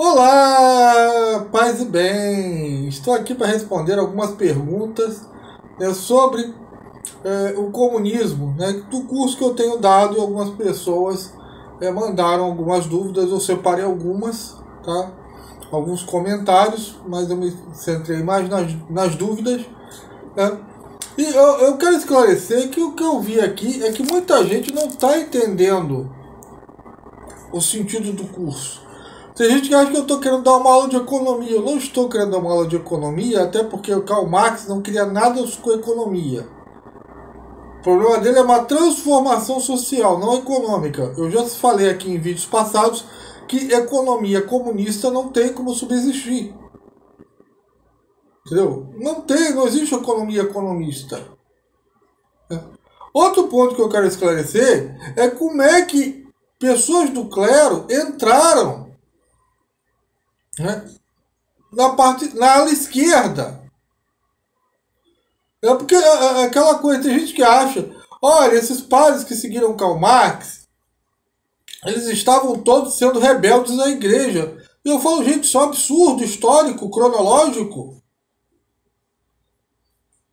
Olá, paz e bem. Estou aqui para responder algumas perguntas sobre o comunismo, do curso que eu tenho dado, e algumas pessoas mandaram algumas dúvidas. Eu separei algumas, tá? Alguns comentários, mas eu me centrei mais nas dúvidas. E eu quero esclarecer que o que eu vi aqui é que muita gente não está entendendo o sentido do curso. Tem gente que acha que eu estou querendo dar uma aula de economia. Eu não estou querendo dar uma aula de economia, até porque o Karl Marx não queria nada com economia. O problema dele é uma transformação social, não econômica. Eu já falei aqui em vídeos passados que economia comunista não tem como subsistir. Entendeu? Não existe economia economista. Outro ponto que eu quero esclarecer é como é que pessoas do clero entraram na ala esquerda. Porque aquela coisa, tem gente que acha, olha, esses padres que seguiram Karl Marx, eles estavam todos sendo rebeldes à igreja. E eu falo, gente, isso é um absurdo histórico, cronológico.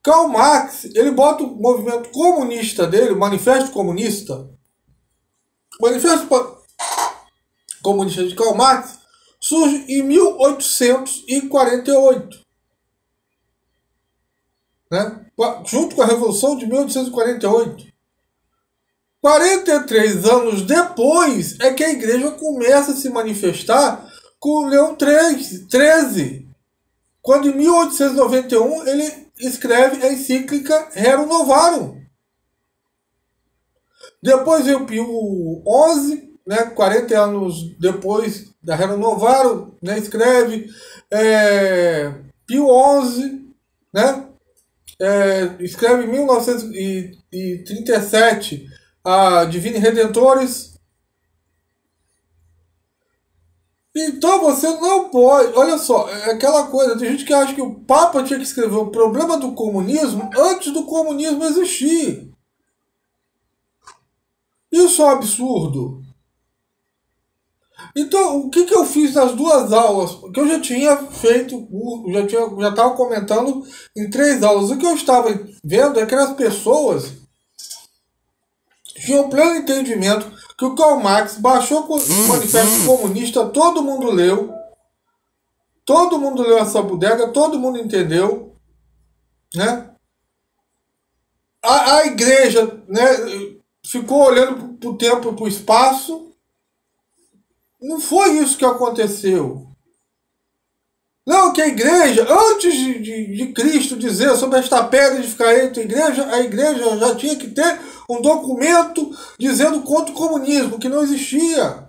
Karl Marx, ele bota o movimento comunista dele, o Manifesto Comunista. O Manifesto Comunista de Karl Marx surge em 1848. Junto com a Revolução de 1848. 43 anos depois é que a igreja começa a se manifestar com Leão XIII. Quando em 1891 ele escreve a encíclica Rerum Novarum. Depois veio Pio XI, 40 anos depois da Rerum Novarum, escreve Pio XI, escreve em 1937 a Divini Redentores. Então você não pode, olha só, é aquela coisa, tem gente que acha que o Papa tinha que escrever o problema do comunismo antes do comunismo existir. Isso é um absurdo. Então, o que eu fiz nas duas aulas? Porque eu já tinha feito, já estava comentando em 3 aulas. O que eu estava vendo é que as pessoas tinham pleno entendimento que o Karl Marx baixou o Manifesto Comunista, todo mundo leu essa bodega, todo mundo entendeu, A igreja, ficou olhando para o tempo e para o espaço. Não foi isso que aconteceu. Não, que a igreja, antes de Cristo dizer sobre esta pedra de ficar entre a igreja já tinha que ter um documento dizendo contra o comunismo, que não existia.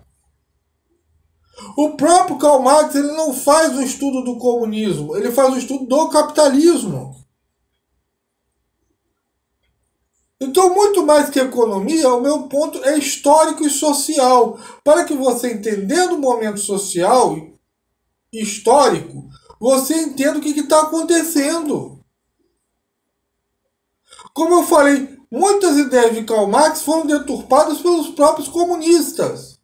O próprio Karl Marx, ele não faz o estudo do comunismo, ele faz o estudo do capitalismo. Então, muito mais que economia, o meu ponto é histórico e social. Para que você, entendendo o momento social e histórico, você entenda o que está acontecendo. Como eu falei, muitas ideias de Karl Marx foram deturpadas pelos próprios comunistas.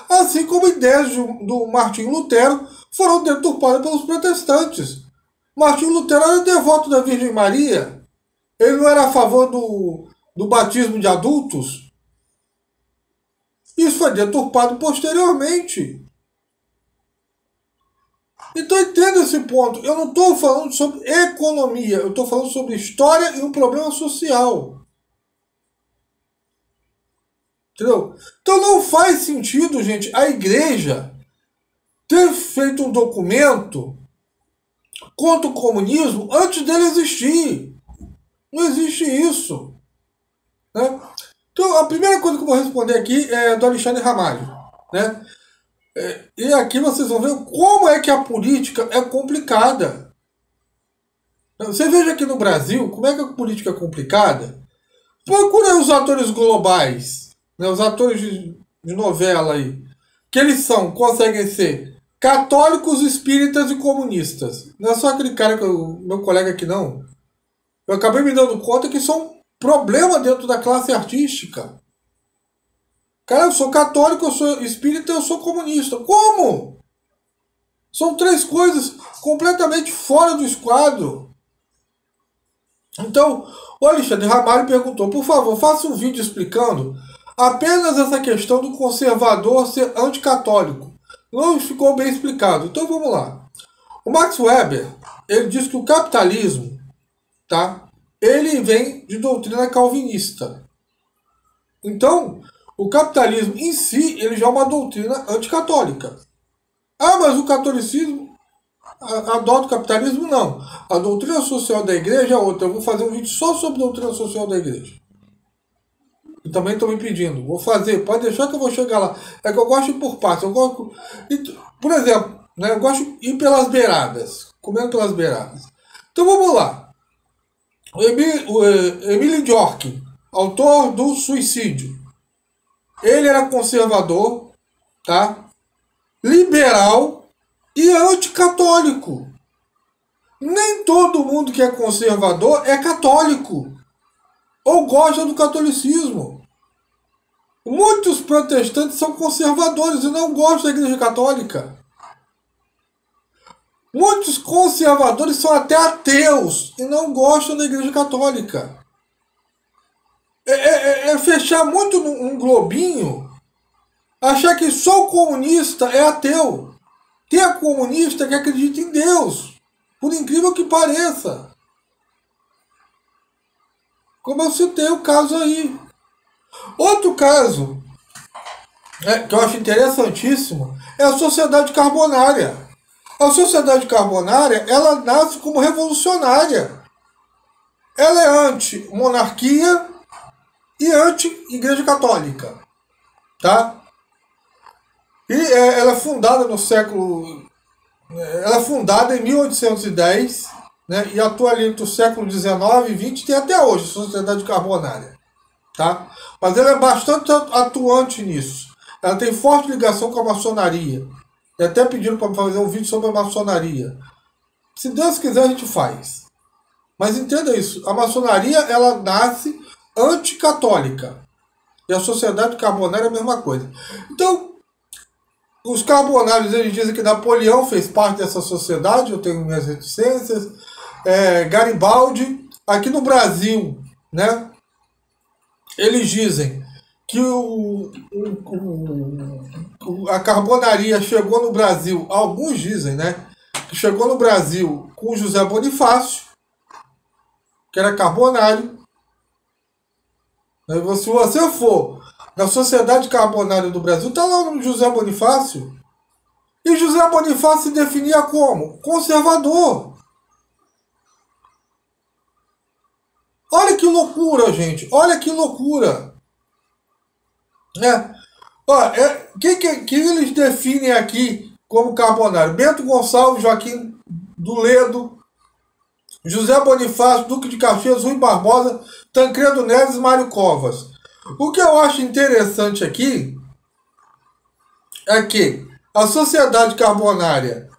Assim como ideias do Martinho Lutero foram deturpadas pelos protestantes. Martinho Lutero era devoto da Virgem Maria. Ele não era a favor do batismo de adultos. Isso foi deturpado posteriormente. Então entenda esse ponto. Eu não estou falando sobre economia, eu estou falando sobre história e um problema social. Entendeu? Então não faz sentido, gente, a igreja ter feito um documento contra o comunismo antes dele existir. Não existe isso. Então, a primeira coisa que eu vou responder aqui é do Alexandre Ramalho. E aqui vocês vão ver como é que a política é complicada. Você veja aqui no Brasil como é que a política é complicada. Procura os atores globais, os atores de novela aí, que eles conseguem ser católicos, espíritas e comunistas. Não é só aquele cara meu colega aqui não. Eu acabei me dando conta que são problema dentro da classe artística. Cara, eu sou católico, eu sou espírita, eu sou comunista. Como? São três coisas completamente fora do esquadro. Então, o Alexandre Ramalho perguntou, por favor, faça um vídeo explicando apenas essa questão do conservador ser anticatólico. Não ficou bem explicado. Então vamos lá. O Max Weber, ele diz que o capitalismo, tá, ele vem de doutrina calvinista. Então, o capitalismo em si, ele já é uma doutrina anticatólica. Ah, mas o catolicismo adota o capitalismo? Não. A doutrina social da igreja é outra. Eu vou fazer um vídeo só sobre a doutrina social da igreja. E também estão me pedindo. Vou fazer, pode deixar que eu vou chegar lá. É que eu gosto de ir por partes. Eu gosto, por exemplo, né, eu gosto de ir pelas beiradas. Comendo pelas beiradas. Então vamos lá. O Emile Durkheim, autor do Suicídio. Ele era conservador, tá? Liberal e anticatólico. Nem todo mundo que é conservador é católico ou gosta do catolicismo. Muitos protestantes são conservadores e não gostam da Igreja Católica. Muitos conservadores são até ateus e não gostam da Igreja Católica. É fechar muito num globinho, achar que só o comunista é ateu. Tem a comunista que acredita em Deus, por incrível que pareça. Como eu citei o caso aí. Outro caso que eu acho interessantíssimo é a sociedade carbonária. A sociedade carbonária, ela nasce como revolucionária. Ela é anti-monarquia e anti-igreja católica. Tá? E ela é fundada no século... Ela é fundada em 1810, né, e atua ali entre o século XIX e XX, tem até hoje a sociedade carbonária. Tá? Mas ela é bastante atuante nisso. Ela tem forte ligação com a maçonaria. E até pediram para fazer um vídeo sobre a maçonaria. Se Deus quiser, a gente faz. Mas entenda isso. A maçonaria, ela nasce anticatólica. E a sociedade carbonária é a mesma coisa. Então, os carbonários, eles dizem que Napoleão fez parte dessa sociedade. Eu tenho minhas reticências. Garibaldi. Aqui no Brasil, né? Eles dizem que a carbonaria chegou no Brasil, alguns dizem, né? Que chegou no Brasil com José Bonifácio, que era carbonário. Se você for na Sociedade Carbonária do Brasil, está lá no José Bonifácio. E José Bonifácio se definia como? Conservador. Olha que loucura, gente. Olha que loucura. Que eles definem aqui como carbonário? Bento Gonçalves, Joaquim do Ledo, José Bonifácio, Duque de Caxias, Rui Barbosa, Tancredo Neves e Mário Covas. O que eu acho interessante aqui é que a sociedade carbonária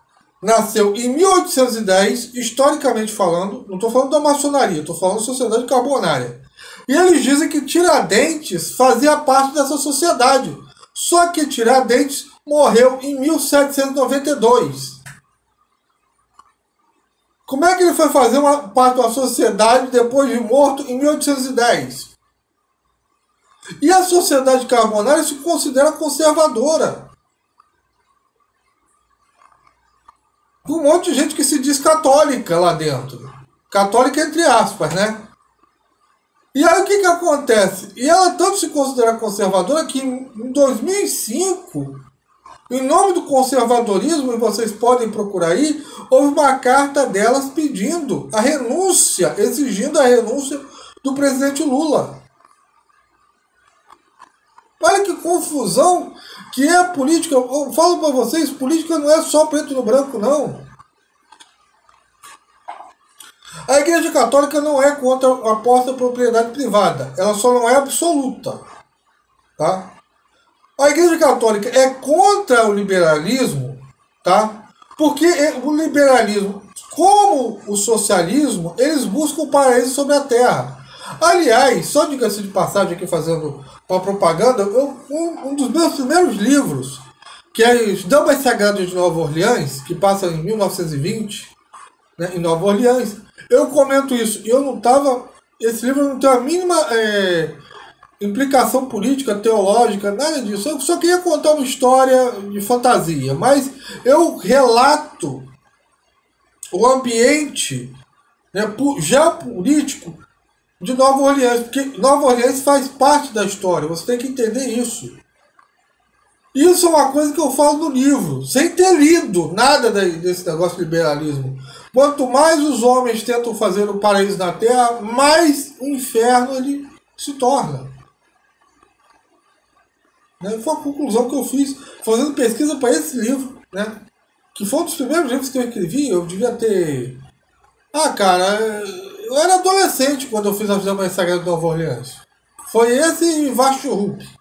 nasceu em 1810, historicamente falando. Não estou falando da maçonaria, estou falando da sociedade carbonária. E eles dizem que Tiradentes fazia parte dessa sociedade. Só que Tiradentes morreu em 1792. Como é que ele foi fazer parte de uma sociedade depois de morto em 1810? E a sociedade carbonária se considera conservadora. Um monte de gente que se diz católica lá dentro. Católica entre aspas, né? E aí o que acontece? E ela tanto se considera conservadora que em 2005, em nome do conservadorismo, e vocês podem procurar aí, houve uma carta delas pedindo a renúncia, exigindo a renúncia do presidente Lula. Olha que confusão que é a política. Eu falo para vocês, política não é só preto no branco, não. A Igreja Católica não é contra a posse da propriedade privada. Ela só não é absoluta. Tá? A Igreja Católica é contra o liberalismo, tá? Porque o liberalismo, como o socialismo, eles buscam o paraíso sobre a terra. Aliás, só diga-se de passagem aqui fazendo uma propaganda, um dos meus primeiros livros, que é as Damas Sagradas de Nova Orleans, que passa em 1920, né, em Nova Orleans. Eu comento isso. Eu não estava... Esse livro não tem a mínima implicação política, teológica, nada disso. Eu só queria contar uma história de fantasia. Mas eu relato o ambiente, né, geopolítico de Nova Orleans. Porque Nova Orleans faz parte da história. Você tem que entender isso. Isso é uma coisa que eu falo no livro, sem ter lido nada desse negócio de liberalismo. Quanto mais os homens tentam fazer o paraíso na Terra, mais o inferno ele se torna. Né? Foi a conclusão que eu fiz fazendo pesquisa para esse livro, né? Que foi um dos primeiros livros que eu escrevi. Eu devia ter... cara, eu era adolescente quando eu fiz a Visão Mais Sagrada de Nova Orleans. Foi esse e Vachurup.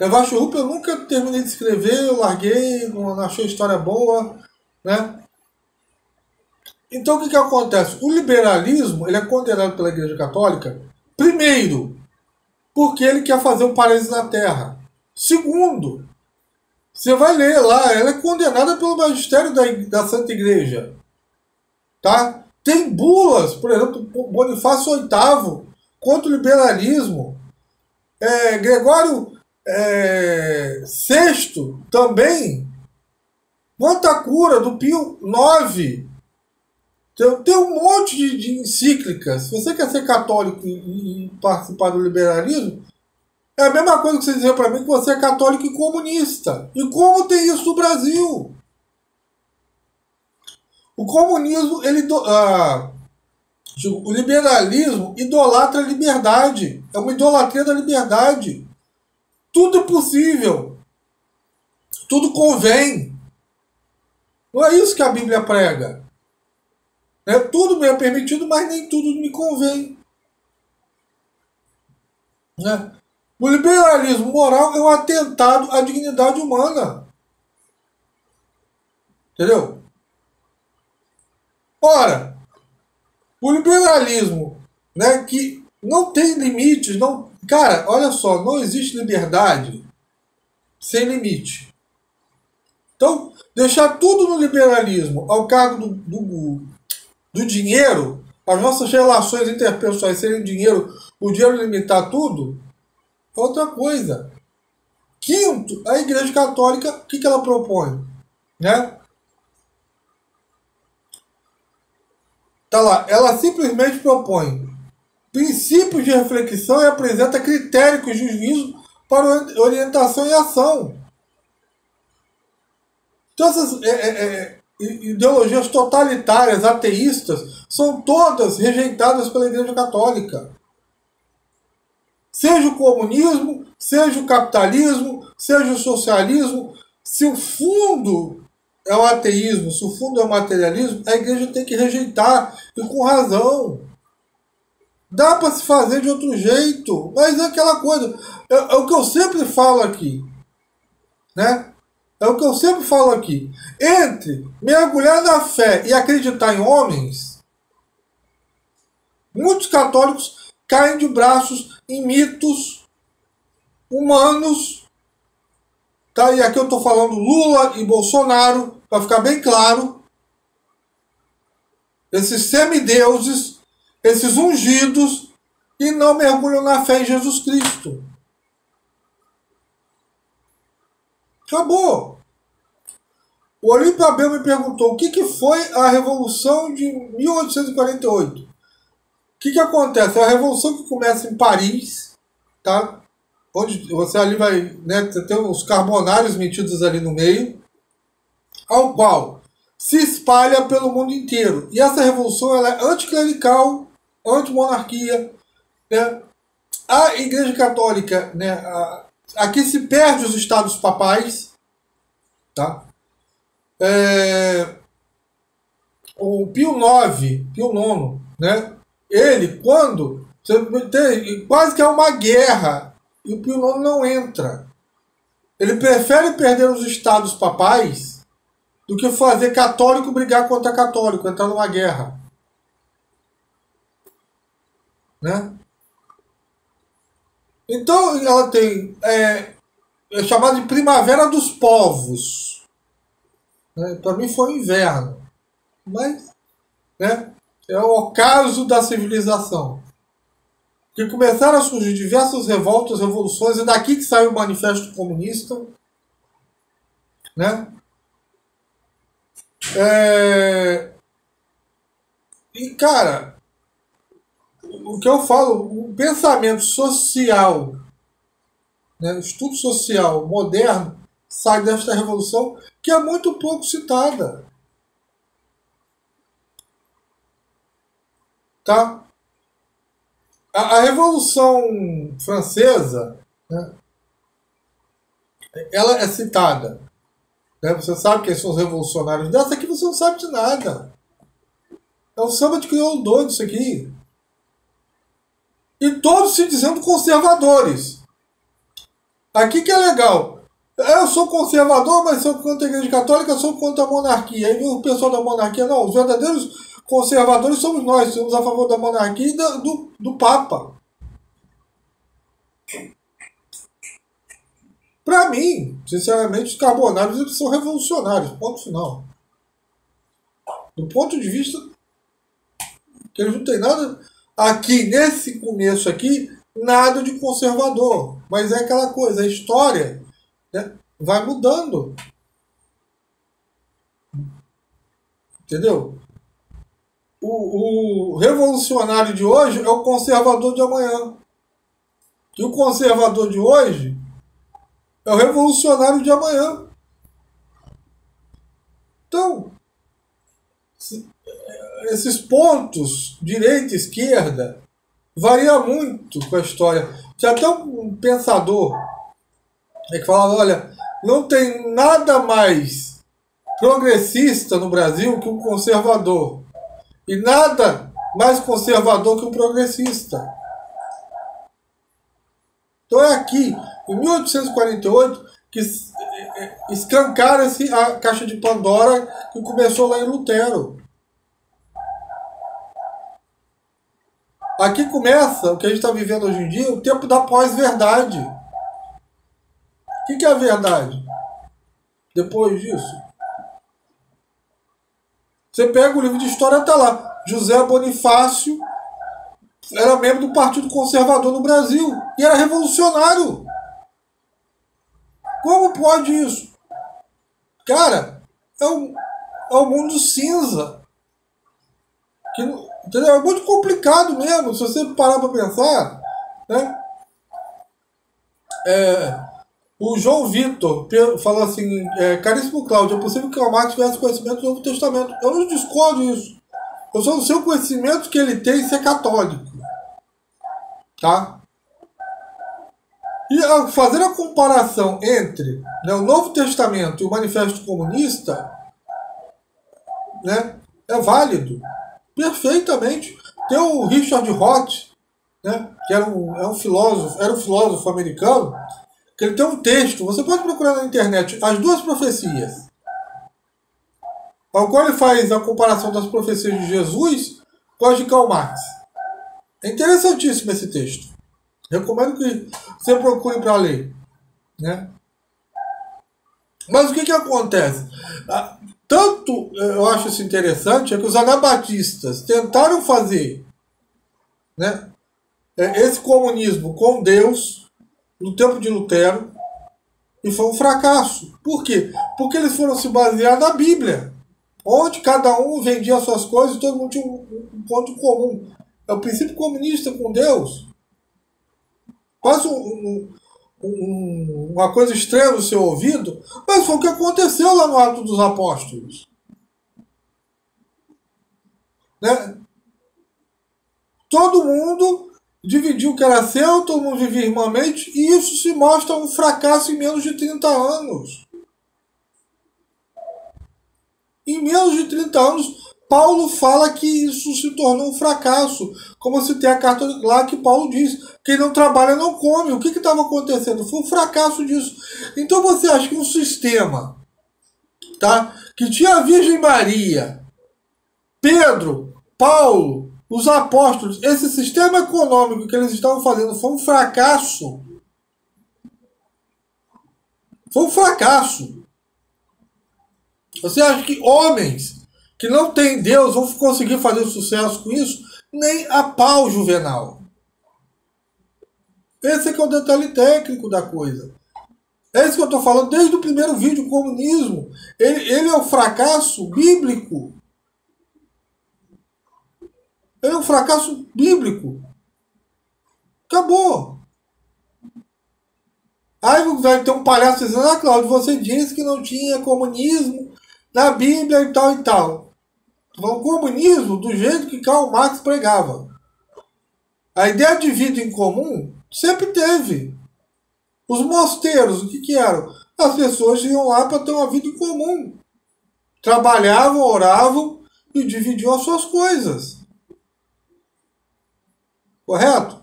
Vachurup eu nunca terminei de escrever, eu larguei, não achei a história boa, né? Então o que acontece? O liberalismo ele é condenado pela Igreja Católica, primeiro, porque ele quer fazer um paraíso na Terra. Segundo, você vai ler lá, ela é condenada pelo magistério da Santa Igreja. Tá? Tem bulas, por exemplo, Bonifácio VIII contra o liberalismo. Gregório VI também. Quanto à cura do Pio IX. Tem um monte de encíclicas. Se você quer ser católico e participar do liberalismo, é a mesma coisa que você dizer para mim que você é católico e comunista. E como tem isso no Brasil? O comunismo, o liberalismo idolatra a liberdade. É uma idolatria da liberdade. Tudo é possível. Tudo convém. Não é isso que a Bíblia prega. Tudo me é permitido, mas nem tudo me convém. Né? O liberalismo moral é um atentado à dignidade humana. Entendeu? Ora, o liberalismo, né, que não tem limites, não, cara, olha só, não existe liberdade sem limite. Então, deixar tudo no liberalismo ao cargo do dinheiro, as nossas relações interpessoais serem dinheiro, o dinheiro limitar tudo, é outra coisa. Quinto, a Igreja Católica, o que ela propõe? Né? Tá lá, ela simplesmente propõe princípios de reflexão e apresenta critérios de juízo para orientação e ação. Então essas ideologias totalitárias, ateístas, são todas rejeitadas pela Igreja Católica. Seja o comunismo, seja o capitalismo, seja o socialismo, se o fundo é o ateísmo, se o fundo é o materialismo, a Igreja tem que rejeitar, e com razão. Dá para se fazer de outro jeito, mas é aquela coisa, é o que eu sempre falo aqui, né? É o que eu sempre falo aqui. Entre mergulhar na fé e acreditar em homens, muitos católicos caem de braços em mitos humanos. Tá? E aqui eu estou falando Lula e Bolsonaro, para ficar bem claro. Esses semideuses, esses ungidos, e não mergulham na fé em Jesus Cristo. Acabou. O Olímpio Abel me perguntou o que foi a Revolução de 1848. O que acontece? É a Revolução que começa em Paris, tá? Onde você ali vai, né, ter os carbonários metidos ali no meio, ao qual se espalha pelo mundo inteiro. E essa revolução ela é anticlerical, antimonarquia, né? A Igreja Católica, né, aqui se perde os estados papais, tá? O Pio IX, né? Ele, quando quase que é uma guerra, e o Pio IX não entra. Ele prefere perder os estados papais do que fazer católico brigar contra católico, entrar numa guerra. Né? Então ela tem é chamado de primavera dos povos. Né? Para mim foi inverno. Mas, né, é o ocaso da civilização. Que começaram a surgir diversas revoltas, revoluções, e daqui que saiu o Manifesto Comunista. Né? E, cara, o que eu falo, o pensamento social, né, o estudo social moderno, sai desta revolução que é muito pouco citada. Tá? A Revolução Francesa, né, ela é citada. Né? Você sabe quem são os revolucionários dessa aqui, você não sabe de nada. É um samba de crioulo doido isso aqui. E todos se dizendo conservadores. Aqui que é legal. Eu sou conservador, mas sou contra a Igreja Católica, sou contra a monarquia. Aí o pessoal da monarquia, não, os verdadeiros conservadores somos nós, somos a favor da monarquia e do Papa. Para mim, sinceramente, os carbonários eles são revolucionários, ponto final. Do ponto de vista que eles não têm nada aqui, nesse começo aqui, nada de conservador. Mas é aquela coisa, a história, né, vai mudando. Entendeu? O revolucionário de hoje é o conservador de amanhã. E o conservador de hoje é o revolucionário de amanhã. Então, esses pontos, direita e esquerda, varia muito com a história. Tinha até um pensador que falava, olha, não tem nada mais progressista no Brasil que um conservador. E nada mais conservador que um progressista. Então é aqui, em 1848, que escancara-se a caixa de Pandora que começou lá em Lutero. Aqui começa o que a gente está vivendo hoje em dia, o tempo da pós-verdade. O que é a verdade? Depois disso, você pega o livro de história, está lá. José Bonifácio era membro do Partido Conservador no Brasil e era revolucionário. Como pode isso? Cara, é um mundo cinza. Entendeu? É muito complicado mesmo, se você parar para pensar. Né? O João Vitor falou assim, caríssimo Cláudio, é possível que o Marx tivesse conhecimento do Novo Testamento. Eu não discordo disso. Eu só não sei o conhecimento que ele tem ser católico. Tá? E ao fazer a comparação entre, né, o Novo Testamento e o Manifesto Comunista, né, é válido. Perfeitamente. Tem o Richard Roth, né, que era um filósofo americano, que ele tem um texto, você pode procurar na internet, As Duas Profecias, ao qual ele faz a comparação das profecias de Jesus com as de Karl Marx. É interessantíssimo esse texto. Recomendo que você procure para ler. Né? Mas o que acontece? Tanto eu acho isso interessante, é que os anabatistas tentaram fazer, né, esse comunismo com Deus no tempo de Lutero e foi um fracasso. Por quê? Porque eles foram se basear na Bíblia, onde cada um vendia suas coisas e todo mundo tinha um ponto comum. É o princípio comunista com Deus. Faz uma coisa estranha no seu ouvido, mas foi o que aconteceu lá no Atos dos Apóstolos. Né? Todo mundo dividiu o que era seu, todo mundo vivia irmãmente, e isso se mostra um fracasso em menos de 30 anos. Em menos de 30 anos, Paulo fala que isso se tornou um fracasso. Como se tem a carta lá que Paulo diz, quem não trabalha não come. O que estava acontecendo? Foi um fracasso disso. Então você acha que um sistema, tá, que tinha a Virgem Maria, Pedro, Paulo, os apóstolos, esse sistema econômico que eles estavam fazendo foi um fracasso? Foi um fracasso. Você acha que homens que não têm Deus vão conseguir fazer sucesso com isso? Nem a pau, Juvenal. Esse é que é o detalhe técnico da coisa. É isso que eu estou falando desde o primeiro vídeo, o comunismo. Ele é um fracasso bíblico. Ele é um fracasso bíblico. Acabou. Aí vai ter um palhaço dizendo, ah, Cláudio, você disse que não tinha comunismo na Bíblia e tal e tal. O comunismo do jeito que Karl Marx pregava. A ideia de vida em comum sempre teve. Os mosteiros, o que eram? As pessoas iam lá para ter uma vida em comum. Trabalhavam, oravam e dividiam as suas coisas. Correto?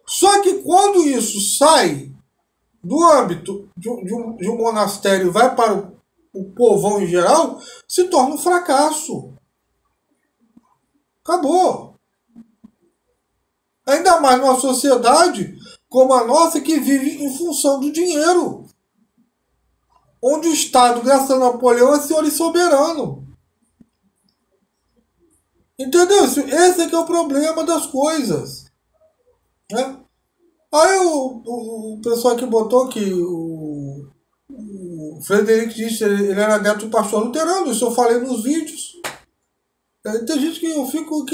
Só que quando isso sai do âmbito de um monastério e vai para o povão em geral, se torna um fracasso. Acabou. Ainda mais numa sociedade como a nossa que vive em função do dinheiro. Onde o Estado, graças a Napoleão, é senhor e soberano. Entendeu? Esse é que é o problema das coisas. Né? Aí o pessoal que botou que o Frederico disse ele era neto do pastor luterano, isso eu falei nos vídeos. Tem gente que eu fico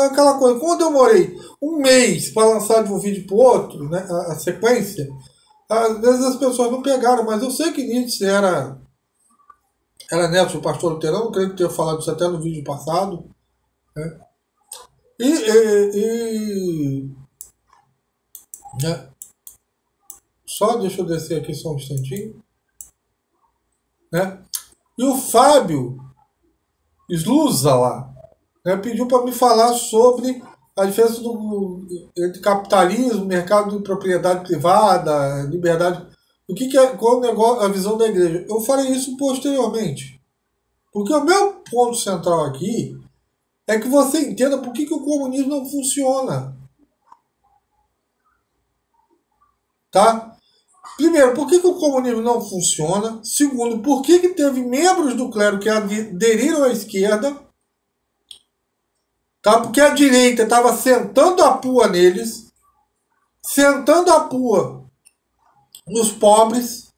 aquela coisa, quando eu morei um mês para lançar de um vídeo para o outro, né, a sequência, às vezes as pessoas não pegaram, mas eu sei que Nietzsche era neto do pastor luterano, creio que tenha falado isso até no vídeo passado. Né? Né? Só deixa eu descer aqui só um instantinho. Né? E o Fábio Sluza lá, né, pediu para me falar sobre a diferença entre capitalismo, mercado de propriedade privada, liberdade. Qual o negócio, a visão da igreja? Eu farei isso posteriormente. Porque o meu ponto central aqui é que você entenda por que o comunismo não funciona. Tá? Primeiro, por que o comunismo não funciona? Segundo, por que teve membros do clero que aderiram à esquerda? Tá? Porque a direita estava sentando a pua neles, sentando a pua nos pobres,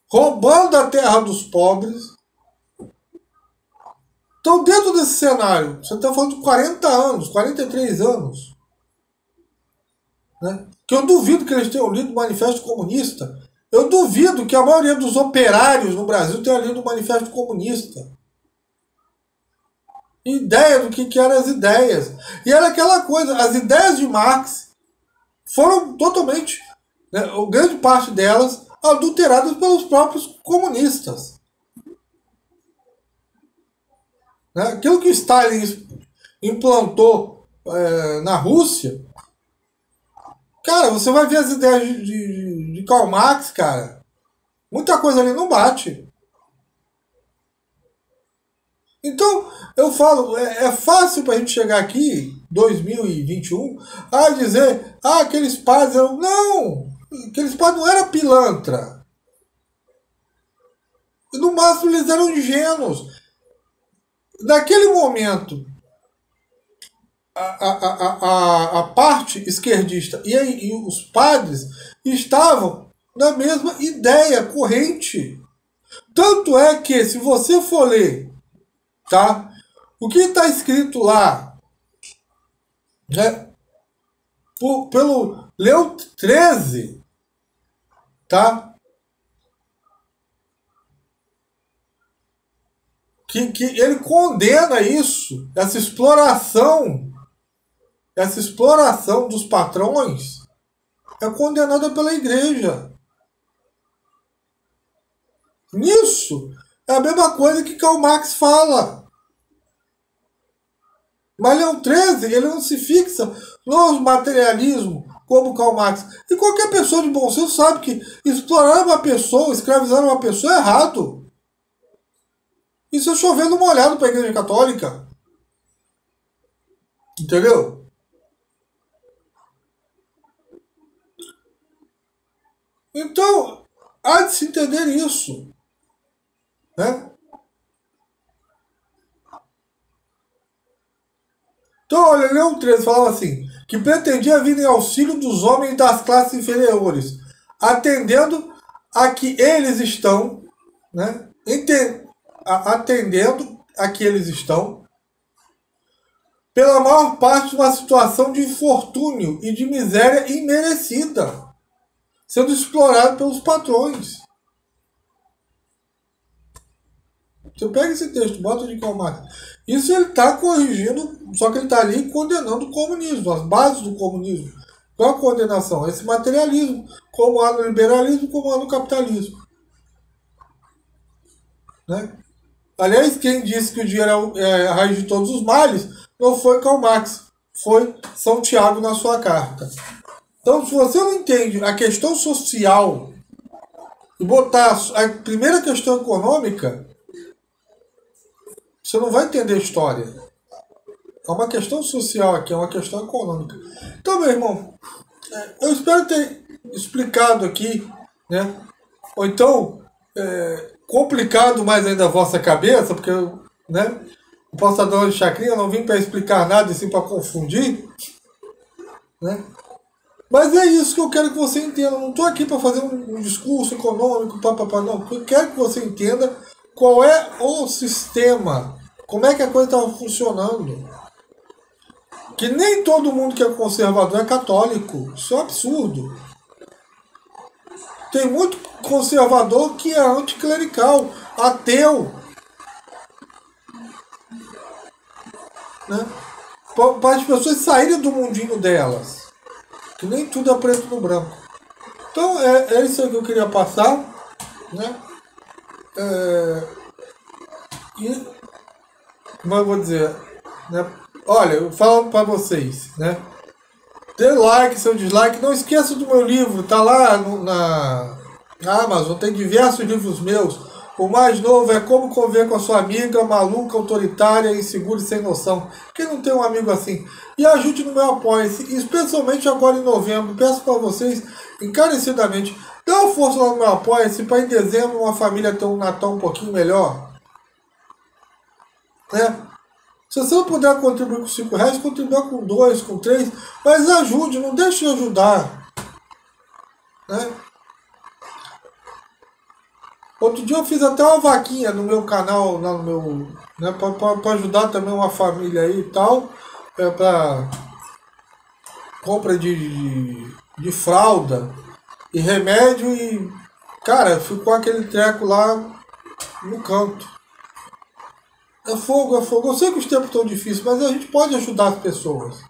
roubando a terra dos pobres. Então, dentro desse cenário, você está falando de 40 anos, 43 anos, né? Que eu duvido que eles tenham lido o Manifesto Comunista. Eu duvido que a maioria dos operários no Brasil tenha lido o Manifesto Comunista. Ideia do que eram as ideias. E era aquela coisa, as ideias de Marx foram totalmente, né, grande parte delas, adulteradas pelos próprios comunistas. Né? Aquilo que Stalin implantou na Rússia, cara, você vai ver as ideias de Karl Marx, cara. Muita coisa ali não bate. Então, eu falo, é fácil pra gente chegar aqui, 2021, a dizer, aqueles padres eram... Não! Aqueles padres não eram pilantra. No máximo, eles eram ingênuos. Naquele momento, a parte esquerdista e os padres estavam na mesma ideia corrente. Tanto é que, se você for ler, tá, o que está escrito lá, né, pelo Leão XIII, tá, que ele condena isso, essa exploração dos patrões é condenada pela igreja. Nisso é a mesma coisa que Karl Marx fala. Mas Leão XIII, ele não se fixa no materialismo como Karl Marx. E qualquer pessoa de bom senso sabe que explorar uma pessoa, escravizar uma pessoa é errado. Isso é chovendo molhado para a igreja católica. Entendeu? Então, há de se entender isso, né? Então, olha, Leão 13 falava assim, que pretendia vir em auxílio dos homens das classes inferiores, atendendo a que eles estão, né? Atendendo a que eles estão, pela maior parte uma situação de infortúnio e de miséria imerecida, sendo explorado pelos patrões. Você pega esse texto, bota de Karl Marx. Isso ele está corrigindo, só que ele está ali condenando o comunismo, as bases do comunismo. Qual a condenação? Esse materialismo, como há no liberalismo, como há no capitalismo. Né? Aliás, quem disse que o dinheiro é a raiz de todos os males não foi Karl Marx, foi São Tiago na sua carta. Então, se você não entende a questão social e botar a primeira questão econômica, você não vai entender a história. É uma questão social aqui, é uma questão econômica. Então, meu irmão, eu espero ter explicado aqui, né? Ou então, complicado mais ainda a vossa cabeça, porque né, o passador de chacrinha, eu não vim para explicar nada, assim para confundir, né? Mas é isso que eu quero que você entenda. Eu não estou aqui para fazer um discurso econômico, não. Eu quero que você entenda qual é o sistema, como é que a coisa estava funcionando. Que nem todo mundo que é conservador é católico. Isso é um absurdo. Tem muito conservador que é anticlerical, ateu. Né? Para as pessoas saírem do mundinho delas. Que nem tudo é preto no branco. Então é isso aí que eu queria passar. Né? E como eu vou dizer, né? Olha, eu falo para vocês, né? Dê like, seu dislike, não esqueça do meu livro, tá lá na Amazon, tem diversos livros meus. O mais novo é Como Conviver com a Sua Amiga, Maluca, Autoritária, Insegura e Sem Noção. Quem não tem um amigo assim? E ajude no meu Apoia-se, especialmente agora em novembro. Peço para vocês, encarecidamente, dê uma força lá no meu Apoia-se para em dezembro uma família ter um Natal um pouquinho melhor. Né? Se você não puder contribuir com R$5, contribua com 2, com 3, mas ajude, não deixe de ajudar. Né? Outro dia eu fiz até uma vaquinha no meu canal, lá no meu, né, para ajudar também uma família aí e tal, para compra de fralda e remédio e, cara, ficou aquele treco lá no canto. É fogo, é fogo. Eu sei que os tempos estão difíceis, mas a gente pode ajudar as pessoas.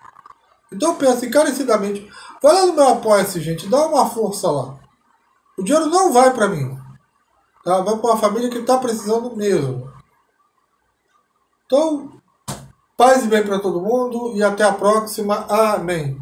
Então pensa encarecidamente. Vai lá no meu Apoia-se, gente. Dá uma força lá. O dinheiro não vai para mim. Tá? Vai para uma família que está precisando mesmo. Então, paz e bem para todo mundo. E até a próxima. Amém.